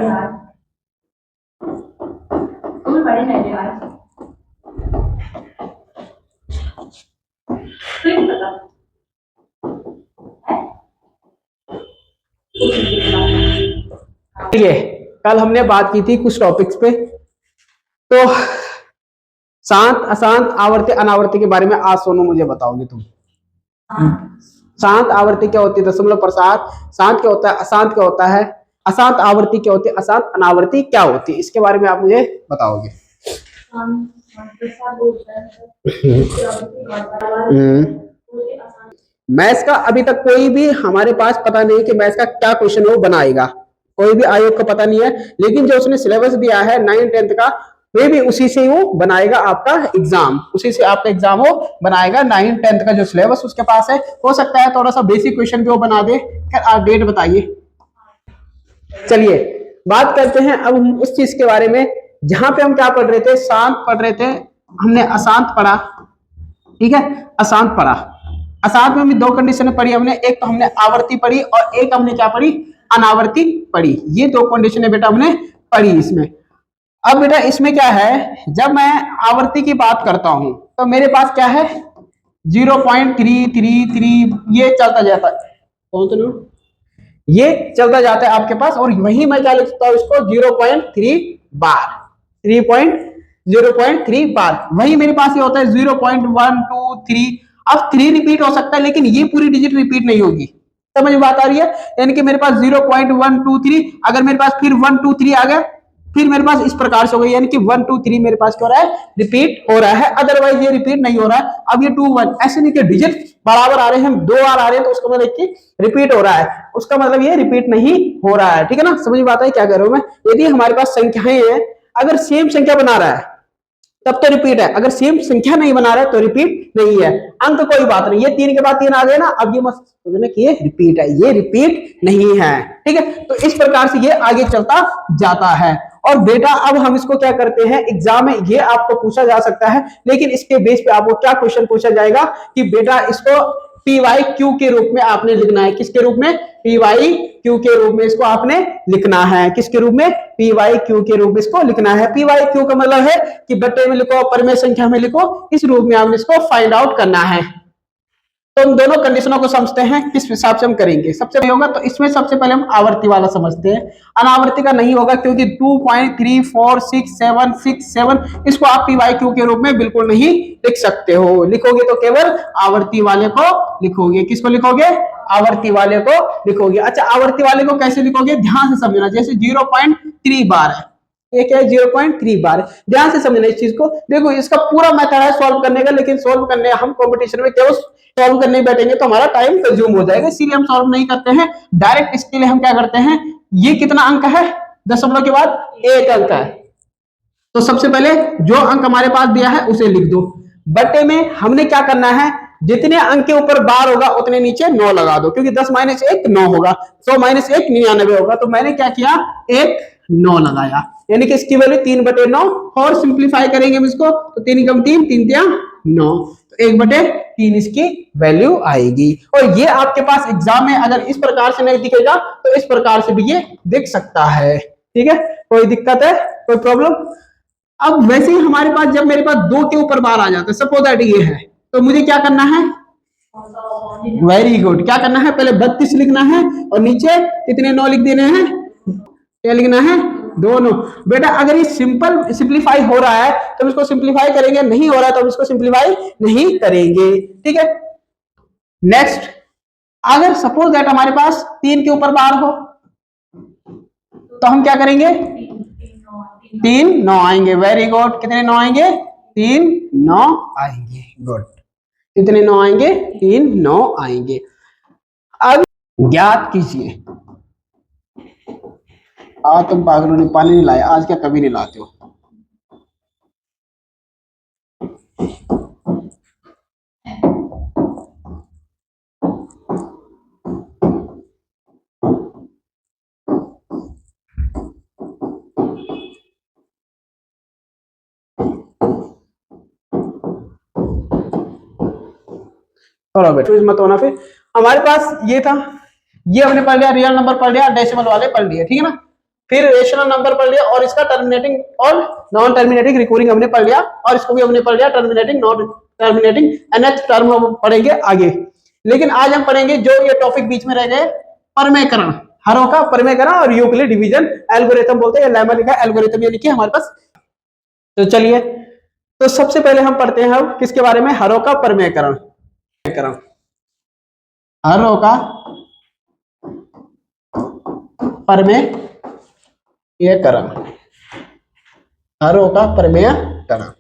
ठीक है, कल हमने बात की थी कुछ टॉपिक्स पे, तो शांत अशांत आवर्ती अनावर्ती के बारे में आज सोनू मुझे बताओगे तुम। शांत आवर्ती क्या होती है, दशमलव प्रसार। शांत क्या होता है, अशांत क्या होता है, अशांत आवर्ती क्या होती है, अशांत अनावर्ती क्या होती है, इसके बारे में आप मुझे बताओगे। मैथ्स का अभी तक कोई भी हमारे पास पता नहीं कि मैथ्स का क्या क्वेश्चन वो बनाएगा, कोई भी आयोग को पता नहीं है, लेकिन जो उसने सिलेबस दिया है 9th-10th का, वे भी उसी से वो बनाएगा आपका एग्जाम, उसी से आपका एग्जाम वो बनाएगा। 9th-10th का जो सिलेबस उसके पास है, हो सकता है थोड़ा सा बेसिक क्वेश्चन भी वो बना दे। खैर आप डेट बताइए। चलिए बात करते हैं अब हम उस चीज के बारे में जहां पे हम क्या पढ़ रहे थे, शांत पढ़ रहे थे, हमने अशांत पढ़ा, ठीक है, अशांत पढ़ा। अशांत में भी दो कंडीशन पढ़ी हमने, एक तो हमने आवर्ती पढ़ी और एक हमने क्या पढ़ी, अनावर्ती पढ़ी। ये दो कंडीशन बेटा हमने पढ़ी इसमें। अब बेटा इसमें क्या है, जब मैं आवर्ती की बात करता हूं तो मेरे पास क्या है 0.333 ये चलता जाता है, कौन सा नोट, ये चलता जाता है आपके पास, और वही मैं क्या लिख सकता हूं इसको 0.3 बार, 0.3 बार। वही मेरे पास ये होता है 0.123। अब 3 रिपीट हो सकता है लेकिन ये पूरी डिजिट रिपीट नहीं होगी, समझ में बात आ रही है। यानी कि मेरे पास 0.123, अगर मेरे पास फिर 123 आ गया, फिर मेरे पास इस प्रकार से हो गई, यानी कि 123 मेरे पास क्या हो रहा है, रिपीट हो रहा है, अदरवाइज ये रिपीट नहीं हो रहा है। अब ये 2 1 ऐसे नहीं कि डिजिट बराबर आ रहे हैं, हम 2 बार आ रहे हैं तो उसका मतलब कि रिपीट हो रहा है, उसका मतलब ये रिपीट नहीं हो रहा है, ठीक है ना, समझ में आता है क्या कह रहा हूं मैं। यदि हमारे पास संख्याएं हैं, अगर सेम संख्या बना रहा है तब तो रिपीट है, अगर सेम संख्या नहीं बना रहा है तो रिपीट नहीं है। अंक कोई बात नहीं, ये 3 के बाद 3 आ गए ना, अब ये मत सोचना कि ये रिपीट है, ये रिपीट नहीं है, ठीक है। तो इस प्रकार से ये आगे चलता जाता है। और बेटा अब हम इसको क्या करते हैं, एग्जाम में ये आपको पूछा जा सकता है, लेकिन इसके बेस पे आपको क्या क्वेश्चन पूछा जाएगा कि बेटा इसको पी वाई क्यू के रूप में आपने लिखना है। किसके रूप में, पी वाई क्यू के रूप में इसको आपने लिखना है। किसके रूप में, पी वाई क्यू के रूप में इसको लिखना है। पी वाई क्यू का मतलब है कि बट्टे में लिखो, परिमेय संख्या में लिखो, इस रूप में आपने इसको फाइंड आउट करना है। तो हम दोनों कंडीशनों को समझते हैं किस हिसाब से हम करेंगे। सबसे पहले होगा तो इसमें सबसे पहले हम आवर्ती वाला समझते हैं। अनावर्ती का नहीं होगा क्योंकि 2.346767 इसको आप पी वाई क्यू के रूप में बिल्कुल नहीं लिख सकते हो। लिखोगे तो केवल आवर्ती वाले को लिखोगे। किसको लिखोगे, आवर्ती वाले को लिखोगे। अच्छा आवर्ती वाले को कैसे लिखोगे, ध्यान से समझना। जैसे 0.3 बार है, एक है 0.3 बार, ध्यान से समझना इस चीज को। देखो इसका पूरा मेथड है सॉल्व करने का, लेकिन सॉल्व करने हम कंपटीशन में केवल सॉल्व करने बैठेंगे तो हमारा टाइम कंज्यूम हो जाएगा, इसीलिए हम सॉल्व नहीं करते हैं। डायरेक्ट इसके लिए हम क्या करते हैं, ये कितना अंक है, दशमलव के बाद 1 अंक है, तो सबसे पहले जो अंक हमारे पास दिया है उसे लिख दो। बट्टे में हमने क्या करना है, जितने अंक के ऊपर बार होगा उतने नीचे 9 लगा दो, क्योंकि 10 - 1 9 होगा, 100 - 1 99 होगा। तो मैंने क्या किया, एक 9 लगाया, यानी कि इसकी वैल्यू 3/9। और सिंप्लीफाई करेंगे हम इसको तो 3 × 3 3 × 9, तो 1/3 इसकी वैल्यू आएगी। और ये आपके पास एग्जाम में अगर इस प्रकार से नहीं दिखेगा तो इस प्रकार से भी ये दिख सकता है, ठीक है। कोई दिक्कत है, कोई प्रॉब्लम। अब वैसे ही हमारे पास जब मेरे पास 2 के ऊपर बार आ जाता है, सपोज दैट ये है, तो मुझे क्या करना है, वेरी गुड, क्या करना है, पहले 32 लिखना है और नीचे कितने 9 लिख देने हैं, क्या लिखना है, 2 9। बेटा अगर ये सिंप्लीफाई हो रहा है तो इसको सिंप्लीफाई करेंगे, नहीं हो रहा है तो इसको सिंप्लीफाई नहीं करेंगे, ठीक है। नेक्स्ट, अगर सपोज दैट हमारे पास 3 के ऊपर बार हो तो हम क्या करेंगे, 3 9 आएंगे, वेरी गुड। कितने 9 आएंगे, 3 9 आएंगे, गुड। कितने 9 आएंगे, 3 9 आएंगे। अब ज्ञात कीजिए, आज तुम पागलों ने पानी नहीं लाया, आज क्या कभी नहीं लाते हो। चलो बेटा मत होना। फिर हमारे पास ये था, ये हमने पढ़ लिया, रियल नंबर पढ़ लिया, डेसिमल वाले पढ़ लिए, ठीक है ना। फिर रेशनल नंबर पढ़ लिया, और इसका टर्मिनेटिंग और नॉन टर्मिनेटिंग रिकूरिंग हमने पढ़ लिया, और इसको भी हमने पढ़ लिया terminating non terminating, nth term हम पढ़ेंगे आगे। लेकिन आज हम पढ़ेंगे जो ये टॉपिक बीच में रह गए, परमेयकरण, हरों का परमेयकरण और यूक्लिड डिवीजन एल्गोरिथम बोलते हैं, लेमा लिखा एल्गोरिथम ये लिखिए हमारे पास। तो चलिए, तो सबसे पहले हम पढ़ते हैं अब किसके बारे में, हरों का परमेयकरण। हरों का परमेयकरण, हरों का परमेयकरण।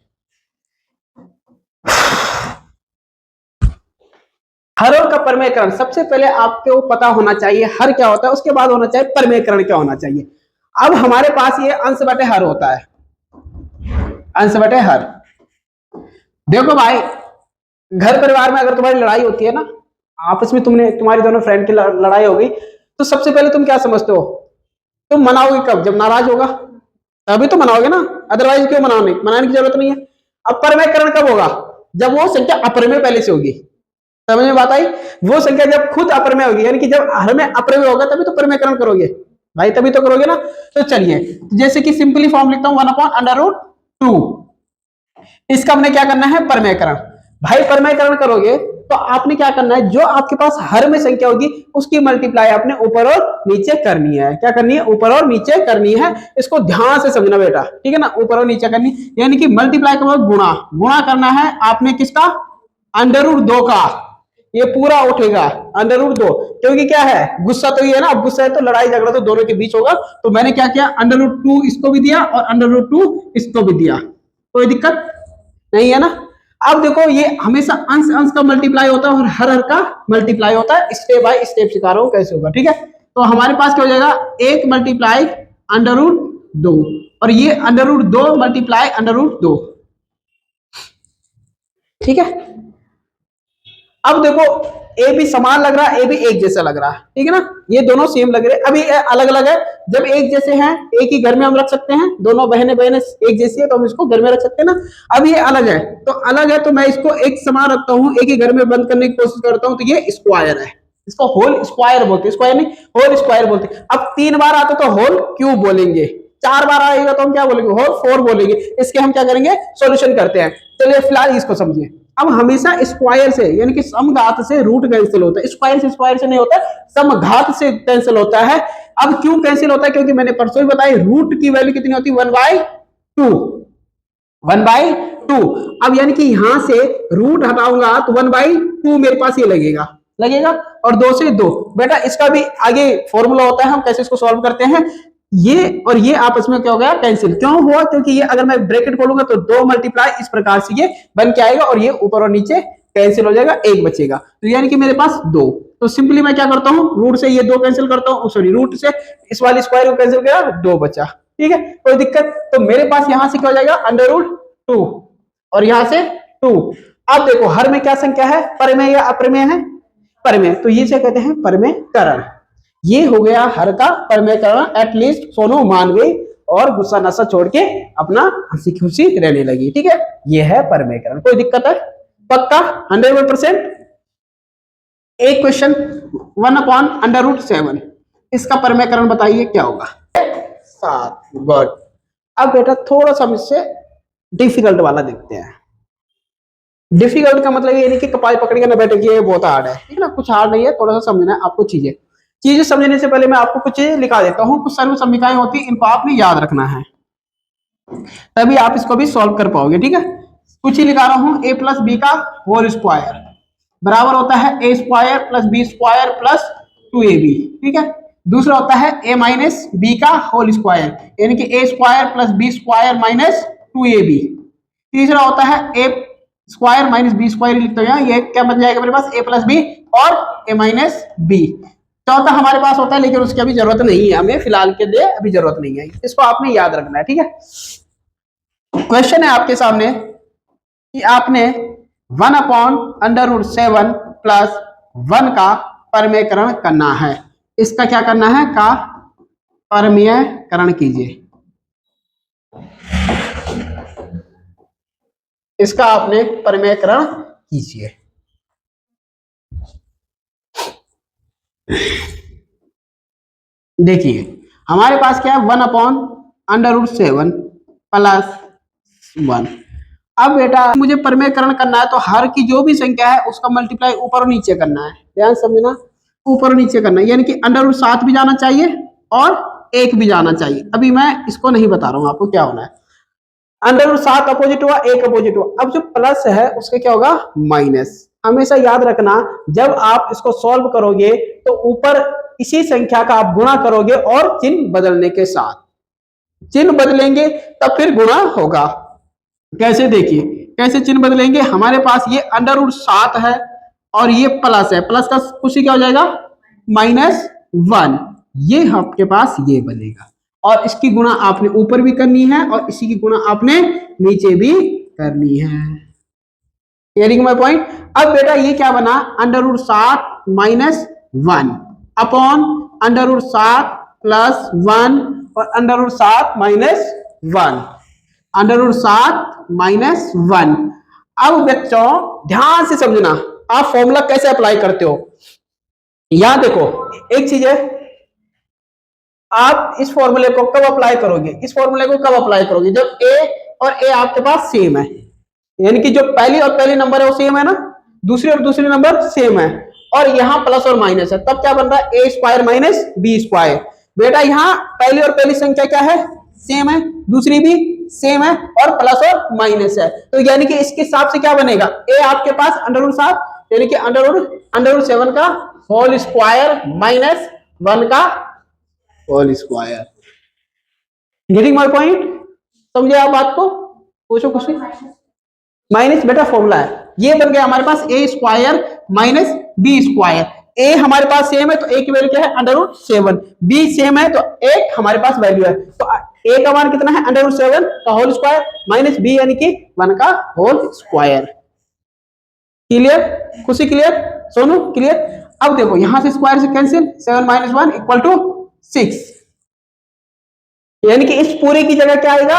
हरों का परमेयकरण, सबसे पहले आपको पता होना चाहिए हर क्या होता है, उसके बाद होना चाहिए परमेयकरण क्या होना चाहिए। अब हमारे पास ये अंश बटे हर होता है, अंश बटे हर। देखो भाई, घर परिवार में अगर तुम्हारी लड़ाई होती है ना, आपस में तुम्हारी दोनों फ्रेंड की लड़ाई हो गई, तो सबसे पहले तुम क्या समझते हो, तुम मनाओगे कब, जब नाराज होगा तभी तो मनाओगे ना, अदरवाइज क्यों मनाओगे, मनाने की जरूरत नहीं है। अब परमेयकरण कब होगा, जब वो संख्या अपरमेय पहले से होगी। समझ में बात आई, वो संख्या जब खुद अपरमेय होगी, यानी कि जब हर में अपरमेय होगा तभी तो परमेयकरण करोगे भाई, तभी तो करोगे ना। तो चलिए, जैसे कि सिंपली फॉर्म लिखता हूं 1/√2, इसका हमने क्या करना है, परमेयकरण। भाई परमेयकरण करोगे तो आपने क्या करना है, जो आपके पास हर में संख्या होगी उसकी मल्टीप्लाई आपने ऊपर और नीचे करनी है। क्या करनी है, ऊपर और नीचे करनी है। इसको ध्यान से समझना बेटा, ठीक है ना, ऊपर और नीचे करनी, यानी कि मल्टीप्लाई का मतलब गुणा, गुणा करना है आपने किसका, √2 का, ये पूरा उठेगा √2, क्योंकि क्या है, गुस्सा तो ये है ना, अब गुस्सा है तो लड़ाई झगड़ा तो दोनों के बीच होगा, तो मैंने क्या किया, √2 इसको भी दिया और √2 इसको भी दिया, कोई दिक्कत नहीं है ना। अब देखो, ये हमेशा अंश अंश का मल्टीप्लाई होता है और हर हर का मल्टीप्लाई होता है, स्टेप बाय स्टेप सिखा रहा हूं कैसे होगा, ठीक है। तो हमारे पास क्या हो जाएगा, 1 मल्टीप्लाई √2, और ये √2 मल्टीप्लाई √2, ठीक है। अब देखो, ए भी समान लग रहा है, ए भी एक जैसा लग रहा है, ठीक है ना, ये दोनों सेम लग रहे हैं। अभी अलग अलग है, जब एक जैसे हैं, एक ही घर में हम रख सकते हैं, दोनों बहनें बहनें एक जैसी है तो हम इसको घर में रख सकते हैं ना। अब ये अलग है, तो अलग है तो मैं इसको एक समान रखता हूँ, एक ही घर में बंद करने की कोशिश करता हूँ, तो ये स्क्वायर है, इसको होल स्क्वायर बोलते हैं, स्क्वायर नहीं होल स्क्वायर बोलते हैं। अब 3 बार आता तो होल क्यूब बोलेंगे, 4 बार आएगा तो हम क्या बोलेंगे, होल 4 बोलेंगे। इसके हम क्या करेंगे, सॉल्यूशन करते हैं। चलिए फिलहाल इसको समझिए। अब हमेशा स्क्वायर से, यानी कि समघात से रूट कैंसिल होता है, स्क्वायर से नहीं होता, समघात से कैंसिल होता है। अब क्यों कैंसिल होता है, क्योंकि मैंने परसों ही बताया, रूट की वैल्यू कितनी होती है, 1/2, 1/2। अब यानी कि यहां से रूट हटाऊंगा तो 1/2 मेरे पास ये लगेगा, लगेगा, और 2 से 2। बेटा इसका भी आगे फॉर्मूला होता है, हम कैसे इसको सॉल्व करते हैं। ये और ये आपस में क्या हो गया, कैंसिल। क्यों हुआ, क्योंकि ये अगर मैं ब्रैकेट खोलूंगा तो 2 मल्टीप्लाई इस प्रकार से ये बन के आएगा, और ये ऊपर और नीचे कैंसिल हो जाएगा, एक बचेगा, तो यानी कि मेरे पास 2। तो सिंपली मैं क्या करता हूं, रूट से ये 2 कैंसिल करता हूं, सॉरी रूट से इस वाले स्क्वायर को कैंसिल किया, 2 बचा, ठीक है, कोई दिक्कत। तो मेरे पास यहां से क्या हो जाएगा, √2, और यहां से 2। अब देखो, हर में क्या संख्या है, परमेय या अप्रमेय है, परमेय, तो ये क्या कहते हैं, परमेयकरण। ये हो गया हर का परमेयकरण। एटलीस्ट सोनू मान गई और गुस्सा नशा छोड़ के अपना हंसी खुशी रहने लगी, ठीक है, ये है परमेयकरण। कोई दिक्कत है, पक्का 100%। एक क्वेश्चन 1/√7, इसका परमेयकरण बताइए क्या होगा, 7। गुड। अब बेटा थोड़ा सा इससे डिफिकल्ट वाला देखते हैं। डिफिकल्ट का मतलब ये नहीं कि कपाई पकड़ के ना बैठे कि ये बहुत हार्ड है, ठीक है ना, कुछ हार्ड नहीं है, थोड़ा सा समझना है आपको चीजें। चीजें समझने से पहले मैं आपको कुछ चीजें लिखा देता हूँ, कुछ सर्व समीकरणें होती है, इनको आपने याद रखना है, तभी आप इसको भी सॉल्व कर पाओगे, ठीक है। कुछ ही लिखा रहा हूं, a प्लस बी का होल स्क्वायर बराबर होता है a square plus B square plus 2ab, ठीक है। दूसरा होता है a माइनस बी का होल स्क्वायर, यानी कि a square plus B square minus 2ab। तीसरा होता है a square minus B square, लिखते हैं, ये क्या बन जाएगा मेरे पास, a प्लस बी और a माइनस बी। चौथा हमारे पास होता है, लेकिन उसकी अभी जरूरत नहीं है, हमें फिलहाल के लिए अभी जरूरत नहीं है, इसको आपने याद रखना है, ठीक है। क्वेश्चन है आपके सामने कि आपने 1/√7 प्लस 1 का परमेयकरण करना है। इसका क्या करना है, का परमेयकरण कीजिए। इसका आपने परमेयकरण कीजिए। देखिए, हमारे पास क्या है 1/√7 प्लस 1। अब बेटा मुझे प्रमेयकरण करना है तो हर की जो भी संख्या है उसका मल्टीप्लाई ऊपर और नीचे करना है, ध्यान समझना, ऊपर और नीचे करना है, यानी कि √7 भी जाना चाहिए और 1 भी जाना चाहिए। अभी मैं इसको नहीं बता रहा हूं आपको क्या होना है। √7 अपोजिट हुआ, 1 अपोजिट हुआ। अब जो प्लस है उसका क्या होगा माइनस। हमेशा याद रखना जब आप इसको सॉल्व करोगे तो ऊपर इसी संख्या का आप गुणा करोगे और चिन्ह बदलने के साथ, चिन्ह बदलेंगे तब फिर गुणा होगा। कैसे देखिए कैसे चिन्ह बदलेंगे, हमारे पास ये √7 है और ये प्लस है, प्लस का कुछ क्या हो जाएगा -1, ये आपके पास ये बनेगा और इसकी गुणा आपने ऊपर भी करनी है और इसी की गुणा आपने नीचे भी करनी है। Clearing my point. अब बेटा ये क्या बना √7 -1 अपॉन √7 + 1 और √7 -1, √7 -1। अब बच्चों ध्यान से समझना आप फॉर्मूला कैसे अप्लाई करते हो। यहां देखो एक चीज है, आप इस फॉर्मूले को कब अप्लाई करोगे, इस फॉर्मूले को कब अप्लाई करोगे जब a और a आपके पास सेम है, यानी कि जो पहली और पहली नंबर है वो सेम है ना, दूसरी और दूसरी नंबर सेम है और यहाँ प्लस और माइनस है, तब क्या बन रहा है a² - b²। बेटा यहाँ पहली और पहली संख्या क्या है सेम है, दूसरी भी सेम है और प्लस और माइनस है, तो यानी कि इसके हिसाब से क्या बनेगा a आपके पास √7 यानी कि √7 का होल स्क्वायर -1 का whole square. Getting my point, समझे आप बात को, पूछो कुछ माइनस बेटा फॉर्मूला है, ये बन गया हमारे पास a² - b²। a हमारे पास सेम है तो a की वैल्यू क्या है √7, b सेम है तो a हमारे पास वैल्यू है, तो a का मान कितना है √7 का होल स्क्वायर माइनस b यानी कि 1 का होल स्क्वायर। क्लियर, खुशी क्लियर, सोनू क्लियर। अब देखो यहां से स्क्वायर से कैंसिल, 7 - 1 = 6, यानी कि इस पूरे की जगह क्या आएगा,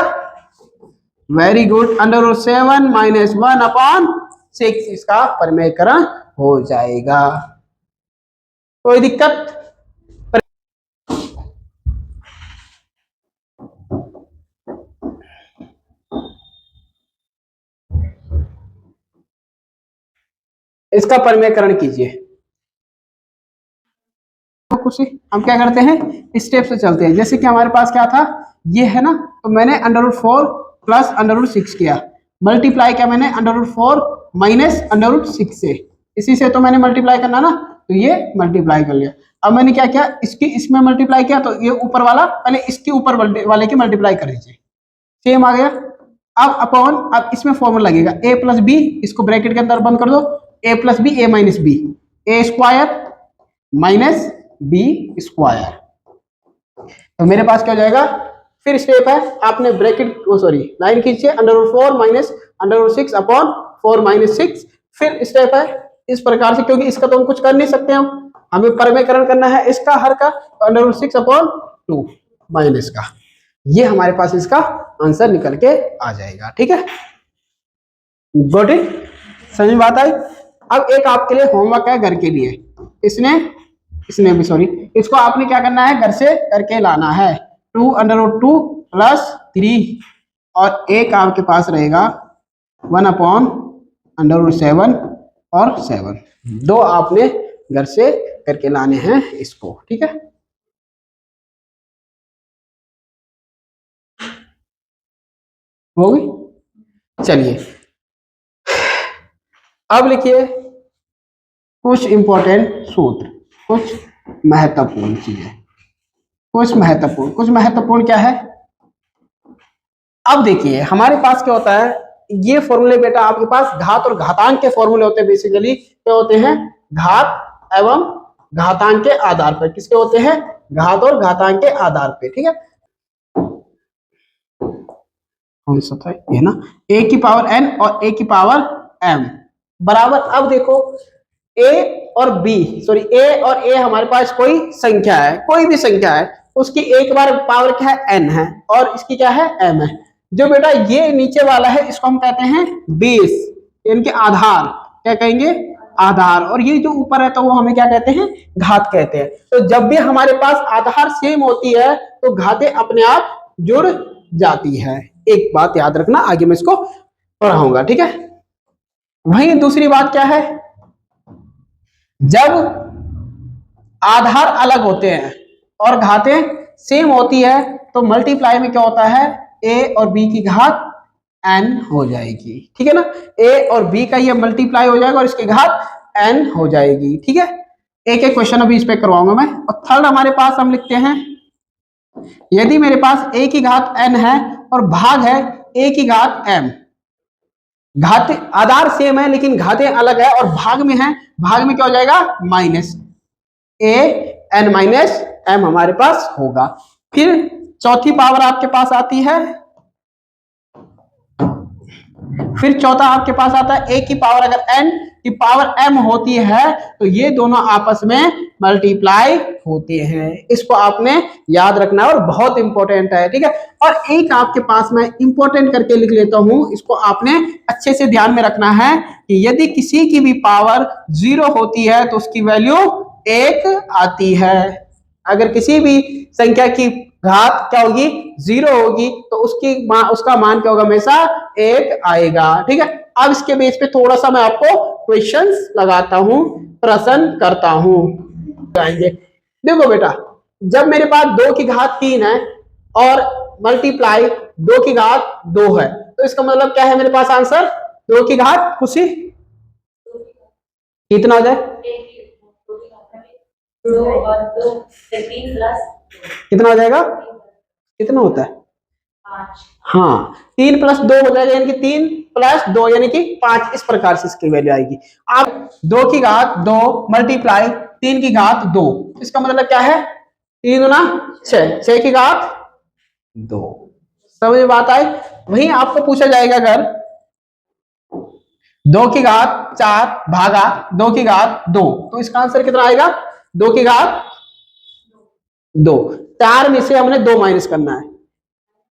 वेरी गुड, √7 - 1/6 इसका प्रमेयकरण हो जाएगा। कोई दिक्कत, इसका प्रमेयकरण कीजिए। तो कुछ हम क्या करते हैं स्टेप से चलते हैं, जैसे कि हमारे पास क्या था ये है ना, तो मैंने √4 + √6 किया, मल्टीप्लाई किया मैंने √4 - √6 से, इसी से तो मैंने मल्टीप्लाई करना ना, तो ये मल्टीप्लाई कर लिया। अब मैंने क्या किया इसकी इसमें मल्टीप्लाई किया, तो ये ऊपर वाला पहले इसके ऊपर वाले की मल्टीप्लाई कर लीजिए, सेम आ गया। अब अपॉन, अब इसमें फॉर्मूला लगेगा a + b, इसको ब्रैकेट के अंदर बंद कर दो, a + b a - b, a² - b², तो मेरे पास क्या हो जाएगा, फिर स्टेप है आपने ब्रैकेट सॉरी लाइन खींचिए √4 - √6 अपॉन 4 - 6, फिर स्टेप है इस प्रकार से, क्योंकि इसका तो हम कुछ कर नहीं सकते, हमें प्रमेयकरण करना है इसका हर का, √6/2 माइनस का, ये हमारे पास इसका आंसर निकल के आ जाएगा। ठीक है, गॉट इट, समझ में बात आई। अब एक आपके लिए होमवर्क है घर के लिए, इसने भी सॉरी, इसको आपने क्या करना है घर से करके लाना है, 2√2 + 3 और एक आपके पास रहेगा 1/√7 और 7, दो आपने घर से करके लाने हैं इसको। ठीक है, हो गई, चलिए अब लिखिए कुछ इंपॉर्टेंट सूत्र, कुछ महत्वपूर्ण चीजें, कुछ महत्वपूर्ण क्या है। अब देखिए हमारे पास क्या होता है, ये फॉर्मूले बेटा आपके पास घात और घातांक के फॉर्मूले होते हैं, बेसिकली क्या होते हैं घात एवं घातांक के आधार पर, किसके होते हैं घात और घातांक के आधार पे। ठीक है, कौन सा था ये ना, a⁴n और a⁴m बराबर। अब देखो a और a हमारे पास कोई संख्या है, कोई भी संख्या है, उसकी एक बार पावर क्या है n है और इसकी क्या है m है। जो बेटा ये नीचे वाला है इसको हम कहते हैं बेस, इनके आधार क्या कहेंगे आधार, और ये जो ऊपर है तो वो हमें क्या कहते हैं, घात कहते हैं। तो जब भी हमारे पास आधार सेम होती है तो घातें अपने आप जुड़ जाती है। एक बात याद रखना, आगे मैं इसको पढ़ाऊंगा, ठीक है। वहीं दूसरी बात क्या है, जब आधार अलग होते हैं और घातें सेम होती है तो मल्टीप्लाई में क्या होता है, a और b की घात n हो जाएगी, ठीक है ना। a और b का ये मल्टीप्लाई हो जाएगा और इसकी घात n हो जाएगी, ठीक है। एक एक क्वेश्चन अभी इस पे करवाऊंगा मैं। और थर्ड हमारे पास हम लिखते हैं, यदि मेरे पास a की घात n है और भाग है a की घात m, घाते आधार सेम है लेकिन घातें अलग है और भाग में है, भाग में क्या हो जाएगा, minus a n minus m हमारे पास होगा। फिर चौथी पावर आपके पास आती है, फिर चौथा आपके पास आता है a की पावर अगर n की पावर m होती है तो ये दोनों आपस में मल्टीप्लाई होते हैं। इसको आपने याद रखना है और बहुत इंपॉर्टेंट है, ठीक है। और एक आपके पास मैं इंपॉर्टेंट करके लिख लेता हूं, इसको आपने अच्छे से ध्यान में रखना है कि यदि किसी की भी पावर 0 होती है तो उसकी वैल्यू 1 आती है। अगर किसी भी संख्या की घात क्या होगी, 0 होगी तो उसका मान क्या होगा, हमेशा 1 आएगा, ठीक है। अब इसके बेस पे थोड़ा सा मैं आपको क्वेश्चंस लगाता हूं, प्रश्न करता हूं, आएंगे। देखो बेटा, जब मेरे पास 2 की घात 3 है और मल्टीप्लाई 2 की घात 2 है तो इसका मतलब क्या है, मेरे पास आंसर 2 की घात खुशी कितना हो जाए, कितना हो जाएगा, कितना होता है, हाँ 3 प्लस 2 हो जाएगा, यानी कि 3 प्लस 2 यानी कि 5। इस प्रकार से इसकी वैल्यू आएगी। आप 2 की घात 2 मल्टीप्लाई 3 की घात 2, इसका मतलब क्या है, 3 गुना 6, 6 की घात 2। समझ में बात आई। वहीं आपको पूछा जाएगा अगर 2 की घात 4 भागा 2 की घात 2 तो इसका आंसर कितना आएगा, 2 की घात 2। 4 में से हमने 2 माइनस करना है,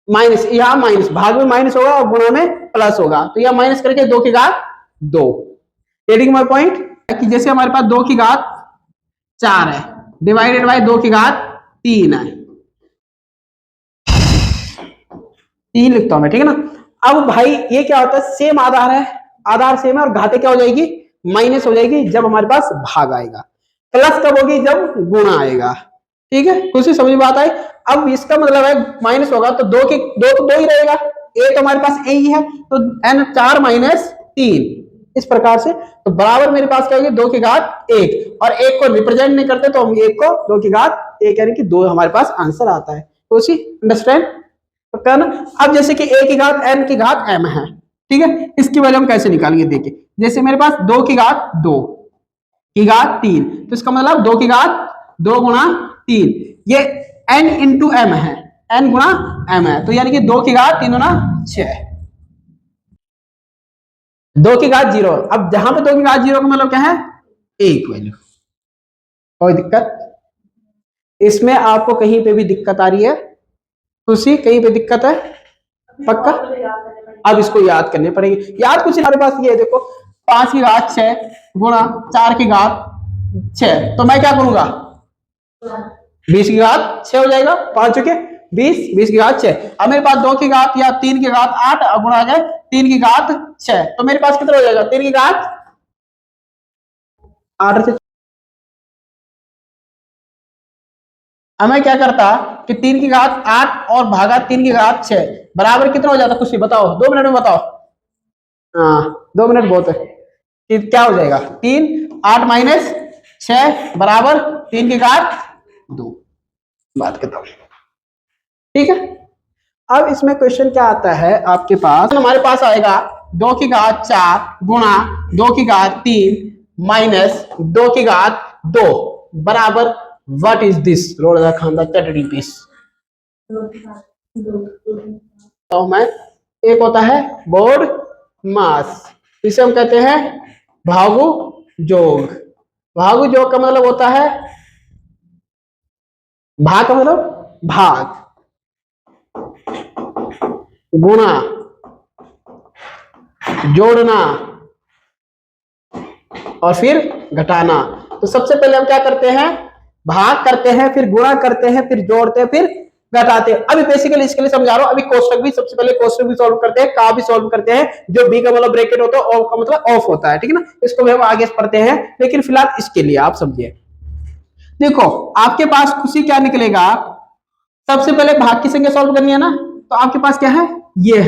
माइनस, यहां माइनस, भाग में माइनस होगा और गुणा में प्लस होगा, तो यह माइनस करके 2 की घात 2। गेटिंग माय पॉइंट, कि जैसे हमारे पास 2 की घात 4 है डिवाइडेड बाय 2 की घात 3 है, 3 लिखता हूं मैं, ठीक है ना। अब भाई ये क्या होता है, सेम आधार है, आधार सेम है और घाते क्या हो जाएगी, माइनस हो जाएगी जब हमारे पास भाग आएगा, प्लस कब होगी, जब गुणा आएगा, ठीक है। कुछ ही समझ बात आई। अब इसका मतलब है माइनस होगा तो 2 की 2 तो 2 ही रहेगा, a तो हमारे पास a ही है तो n 4 माइनस 3, इस प्रकार से। तो बराबर मेरे पास क्या होगी, 2 की घात 1, और 1 को रिप्रेजेंट नहीं करते तो हम 1 को 2 की घात 1 यानी कि 2 हमारे पास आंसर आता है। तो उसी अंडरस्टैंड पक्का ना। अब जैसे कि a की घात n की घात m है, ठीक है, इसकी वैल्यू हम कैसे निकालेंगे, देखिए जैसे मेरे पास 2 की घात 2 की घात 3, तो इसका मतलब 2 की घात 2 गुणा 3, ये n इंटू एम है, n गुणा m है, तो यानी कि 2 की घात 3 गुणा 6, 2 की घात 0। अब जहां पे 2 की घात 0 का मतलब क्या है, एक वैल्यू, कोई दिक्कत इसमें, आपको कहीं पे भी दिक्कत आ रही है, खुशी कहीं पे दिक्कत है पक्का। अब इसको याद करने पड़ेंगे, याद कुछ हमारे पास ये है, देखो 5 की घात 6 गुणा 4 की घात 6, तो मैं क्या करूंगा, 20 की घात 6 हो जाएगा, 5 चुके 20, 20 की घात 6। अब मेरे पास 2 की घात या 3 की घात 8 गुणा आ जाए 3 की घात 6, तो मेरे पास कितना हो जाएगा, 3 की घात 8 से। अब मैं क्या करता कि 3 की घात 8 और भागा 3 की घात 6 बराबर कितना हो जाता, कुछ बताओ, 2 मिनट में बताओ, हाँ 2 मिनट बहुत है, कि क्या हो जाएगा, 3 8 माइनस 6 बराबर 3 की घात 2, बात खत्म, ठीक है। अब इसमें क्वेश्चन क्या आता है आपके पास, हमारे पास आएगा 2 की घात 4 गुणा 2 की घात 3 माइनस 2 की घात 2 बराबर व्हाट इज दिस, रोड द खानदा चटनी पीस। तो मैं, एक होता है बोर्ड मास, इसे हम कहते हैं भागु जोग। भागु जोग का मतलब होता है, भाग का मतलब भाग, गुणा जोड़ना, और फिर घटाना। तो सबसे पहले हम क्या करते हैं, भाग करते हैं, फिर गुणा करते हैं, फिर जोड़ते हैं, फिर घटाते हैं। अभी बेसिकली इसके लिए समझा रहा हूं। अभी कोष्टक भी, सबसे पहले कोष्टक भी सॉल्व करते हैं, का भी सॉल्व करते हैं। जो बी का मतलब ब्रैकेट होता है, ऑफ का मतलब ऑफ होता है, ठीक है ना। इसको भी हम आगे पढ़ते हैं, लेकिन फिलहाल इसके लिए आप समझिए। देखो आपके पास खुशी क्या निकलेगा, सबसे पहले भाग की संख्या सॉल्व करनी है ना, तो आपके पास क्या है, ये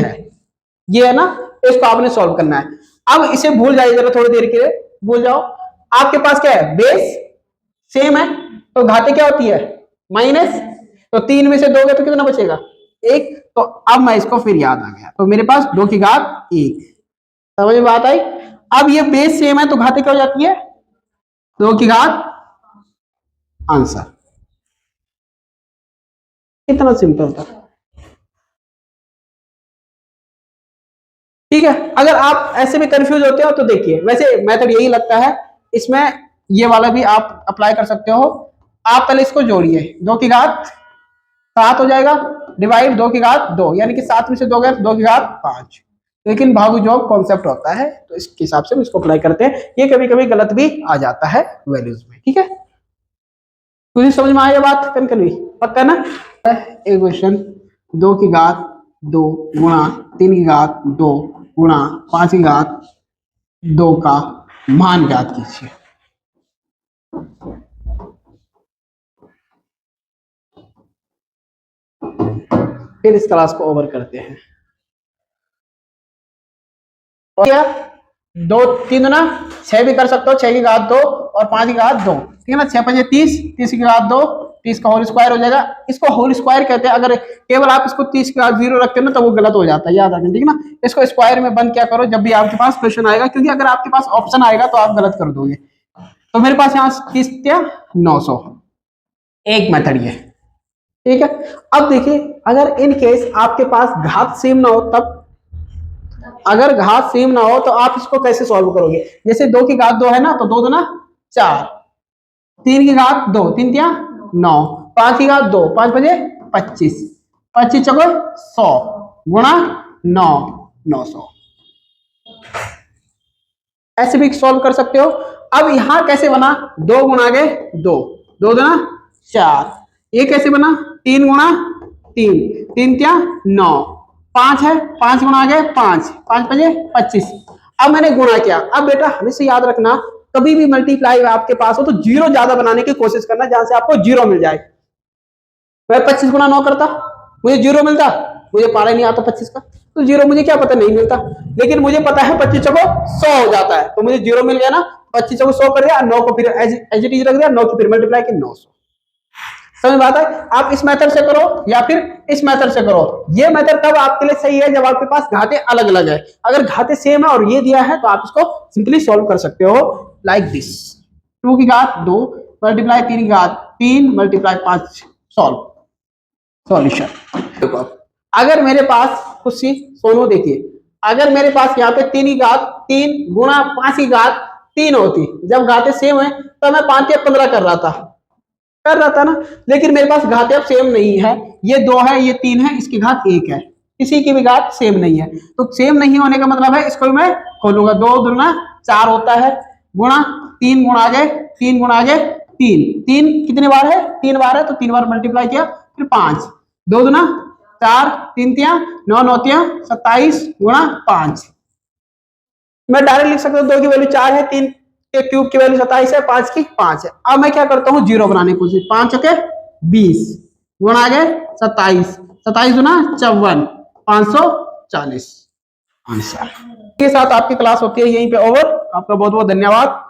है ना, इसको आपने सॉल्व करना है। अब इसे भूल जाइए जरा, थोड़ी देर के लिए भूल जाओ। आपके पास क्या है, बेस सेम है, तो घाते क्या होती है, माइनस। तो 3 में से दोगे तो कितना बचेगा, 1। तो अब मैं इसको फिर याद आ गया, तो मेरे पास 2 की घात 1। समझ में बात आई। अब ये बेस सेम है तो घाते क्या हो जाती है, 2 की घात आंसर। इतना सिंपल था, ठीक है। अगर आप ऐसे में कंफ्यूज होते हो तो देखिए, वैसे मेथड यही लगता है, इसमें ये वाला भी आप अप्लाई कर सकते हो। आप पहले इसको जोड़िए, 2 की घात 7 हो जाएगा, डिवाइड 2 की घात 2, यानी कि 7 में से 2 गए 2 की घात 5। लेकिन भागु जोड़ कॉन्सेप्ट होता है, तो इसके हिसाब से हम इसको अप्लाई करते हैं। ये कभी कभी गलत भी आ जाता है वैल्यूज में, ठीक है। तुझे समझ में आया बात, कन भी पक्का ना। एक क्वेश्चन, 2 की घात 2 गुणा 3 की घात 2 गुणा 5 की घात 2 का मान ज्ञात कीजिए। फिर इस क्लास को ओवर करते हैं। क्या 2 3 ना 6 भी कर सकते हो, 6 की घात 2 और 5 की घात 2, ठीक है ना। 6 5 30, 30 की घात 2, 30 का होल स्क्वायर हो जाएगा। इसको होल स्क्वायर कहते हैं। अगर केवल आप इसको 30 की घात 0 रखते हो ना, तो वो गलत हो जाता है, याद रखें, ठीक है ना। इसको स्क्वायर में बंद क्या करो जब भी आपके पास क्वेश्चन आएगा, क्योंकि अगर आपके पास ऑप्शन आएगा तो आप गलत कर दोगे। तो मेरे पास यहाँ 30 900, एक मेथड ये, ठीक है। अब देखिए, अगर इन केस आपके पास घात सेम ना हो, तब अगर घात सेम ना हो तो आप इसको कैसे सॉल्व करोगे। जैसे 2 की घात 2 है ना, तो 2 दूना 4, 3 की घात 2 3 तिया 9, 5 की घात 2 5 बजे 25, 25 चौको 100 गुणा 9 900। ऐसे भी सॉल्व कर सकते हो। अब यहां कैसे बना, 2 गुणा गए 2, 2 दूना 4, ये कैसे बना 3 गुणा 3, 3 तिया 9, 5 है, 5 गुणा गए 5, 5 बजे 25। अब मैंने गुणा किया। अब बेटा हमेशा याद रखना, कभी भी मल्टीप्लाई आपके पास हो तो जीरो ज्यादा बनाने की कोशिश करना, जहां से आपको जीरो मिल जाए। मैं 25 गुणा 9 करता, मुझे जीरो मिलता, मुझे पारा नहीं आता 25 का, तो जीरो मुझे क्या पता नहीं मिलता। लेकिन मुझे पता है 25 को 100 हो जाता है, तो मुझे जीरो मिल गया ना। 25 को 100 कर दिया, 9 को फिर एज इट इज रख दिया, 9 की फिर मल्टीप्लाई की 900। समझ बात है। आप इस मेथड से करो या फिर इस मेथड से करो, ये मेथड तब आपके लिए सही है जब आपके पास घाते अलग अलग है। अगर घाते सेम है और ये दिया है तो आप इसको सिंपली सॉल्व कर सकते हो लाइक दिस। 2 की घात 2 मल्टीप्लाई 3 की घात 3 मल्टीप्लाई 5 सॉल्व सॉल्यूशन। देखो अगर मेरे पास कुछ सी सोनो देखिए, अगर मेरे पास यहाँ पे 3 की घात 3 गुणा 5 की घात 3 होती, जब घाते सेम है तो मैं 5 या 15 कर रहा था ना। लेकिन मेरे पास घाते अब सेम नहीं है, ये 2 है ये 3 है, इसकी घात 1 है, किसी की भी घात सेम नहीं है। तो सेम नहीं होने का मतलब है, इसको मैं खोलूंगा, 2 दूना 4 होता है, गुणा 3 गुणा गए 3 गुणा गए 3, 3 कितने बार है 3 बार है, तो 3 बार मल्टीप्लाई किया, फिर 5, 2 दूना 4 3 तिया 9 9 तिया 27 गुणा 5। मैं डायरेक्ट लिख सकता हूँ 2 की वैल्यू 4 है, 3 के क्यूब की वैल्यू 27 है, 5 की 5 है। अब मैं क्या करता हूँ, जीरो बनाने की कोशिश, 5 के 20 गुणा गए 27, 27 गुना 54 540 आंसर। के साथ आपकी क्लास होती है यहीं पे ओवर। आपका बहुत बहुत धन्यवाद।